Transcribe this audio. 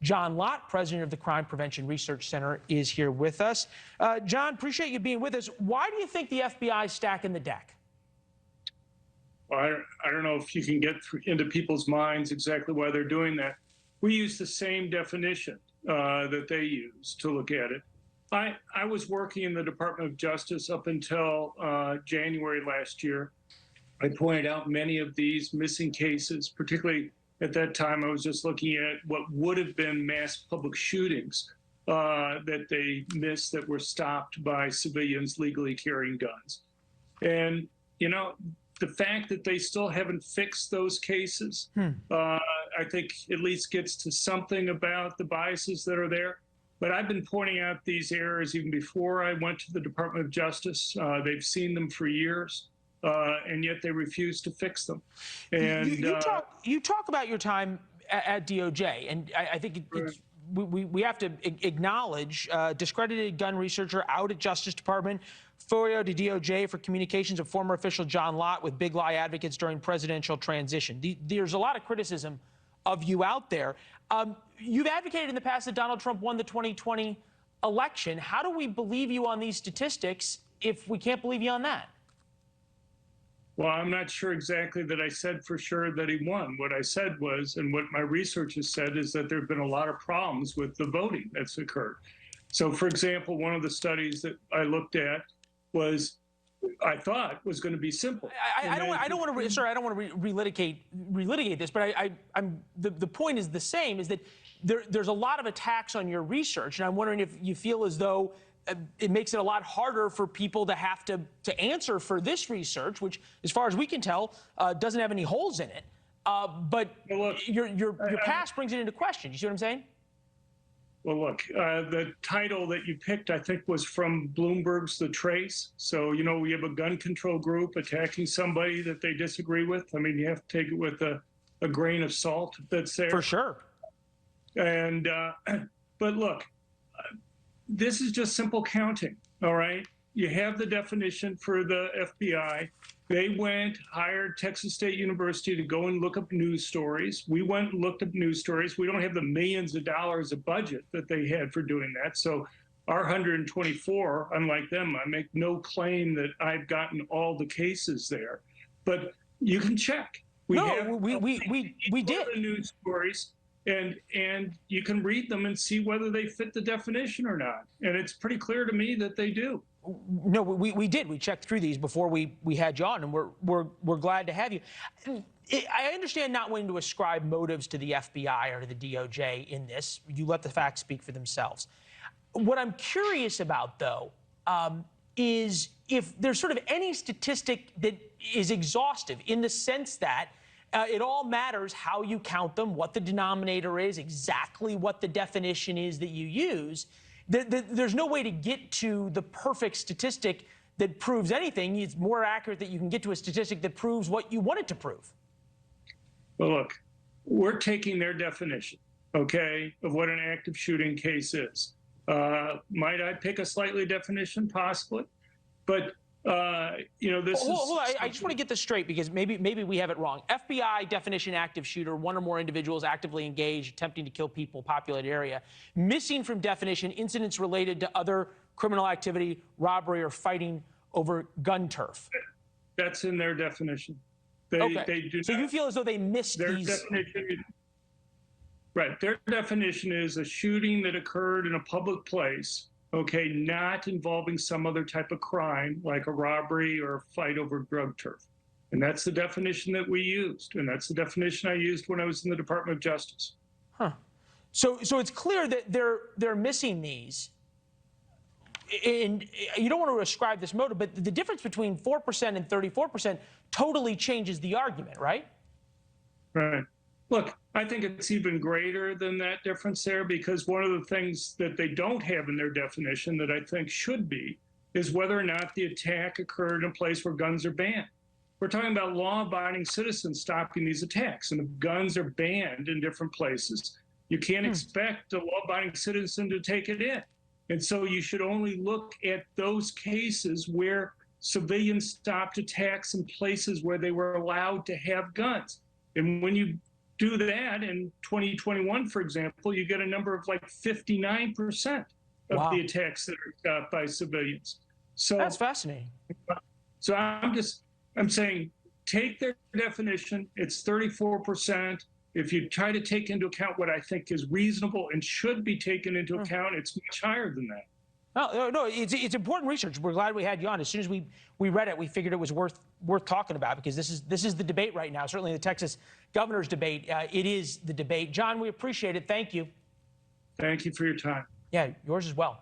John Lott, president of the Crime Prevention Research Center, is here with us. John, appreciate you being with us. Why do you think the FBI is stacking the deck? Well, I don't know if you can get into people's minds exactly why they're doing that. We use the same definition that they use to look at it. I was working in the Department of Justice up until January last year. I pointed out many of these missing cases, particularly at that time. I was just looking at what would have been mass public shootings that they missed that were stopped by civilians legally carrying guns. And, you know, the fact that they still haven't fixed those cases, I think at least gets to something about the biases that are there. But I've been pointing out these errors even before I went to the Department of Justice. They've seen them for years, and yet they refuse to fix them. And you talk about your time at DOJ, and I think we have to acknowledge discredited gun researcher out at Justice Department, FOIA to DOJ for communications of former official John Lott with big lie advocates during presidential transition. There's a lot of criticism of you out there. You've advocated in the past that Donald Trump won the 2020 election. How do we believe you on these statistics if we can't believe you on that? Well, I'm not sure exactly that I said for sure that he won. What I said was, and what my research has said, is that there have been a lot of problems with the voting that's occurred. So, for example, one of the studies that I looked at was, I thought was going to be simple. I don't want to relitigate this, but the point is the same, is that there's a lot of attacks on your research, and I'm wondering if you feel as though it makes it a lot harder for people to have to answer for this research, which, as far as we can tell, doesn't have any holes in it. But well, look, your past brings it into question. You see what I'm saying? Well, look, the title that you picked, I think, was from Bloomberg's The Trace. So, you know, we have a gun control group attacking somebody that they disagree with. I mean, you have to take it with a grain of salt that's there. For sure. And, but look, this is just simple counting, all right? You have the definition for the FBI. They went, hired Texas State University to go and look up news stories. We went and looked up news stories. We don't have the millions of dollars of budget that they had for doing that. So our 124, unlike them, I make no claim that I've gotten all the cases there. But you can check. We did. The news stories. And you can read them and see whether they fit the definition or not. And it's pretty clear to me that they do. No, we did. We checked through these before we had you on, and we're glad to have you. I understand not wanting to ascribe motives to the FBI or to the DOJ in this. You let the facts speak for themselves. What I'm curious about, though, is if there's sort of any statistic that is exhaustive in the sense that it all matters how you count them, what the denominator is, exactly what the definition is that you use. There's no way to get to the perfect statistic that proves anything. It's more accurate that you can get to a statistic that proves what you want it to prove. Well, look, we're taking their definition, okay, of what an active shooting case is. Might I pick a slightly definition? Possibly. But you know, this hold on. I just want to get this straight, because maybe we have it wrong. FBI definition: active shooter, one or more individuals actively engaged, attempting to kill people, populated area. Missing from definition: incidents related to other criminal activity, robbery, or fighting over gun turf. That's in their definition. Okay. They do so not, you feel as though they missed their these. Definition, right. Their definition is a shooting that occurred in a public place. Okay, not involving some other type of crime like a robbery or a fight over drug turf. And that's the definition that we used. And that's the definition I used when I was in the Department of Justice. Huh. So it's clear that they're missing these. And you don't want to ascribe this motive, but the difference between 4% and 34% totally changes the argument, right? Right. Look, I think it's even greater than that difference there, because one of the things that they don't have in their definition that I think should be is whether or not the attack occurred in a place where guns are banned. We're talking about law-abiding citizens stopping these attacks, and if guns are banned in different places, you can't expect a law-abiding citizen to take it in. And so you should only look at those cases where civilians stopped attacks in places where they were allowed to have guns. And when you do that in 2021, for example, you get a number of like 59% of Wow. the attacks that are shot by civilians. So That's fascinating. So I'm saying take their definition. It's 34%. If you try to take into account what I think is reasonable and should be taken into account, it's much higher than that. No, it's important research. We're glad we had you on. As soon as we read it, we figured it was worth talking about, because this is the debate right now. Certainly the Texas governor's debate. It is the debate. John, we appreciate it. Thank you. Thank you for your time. Yeah, yours as well.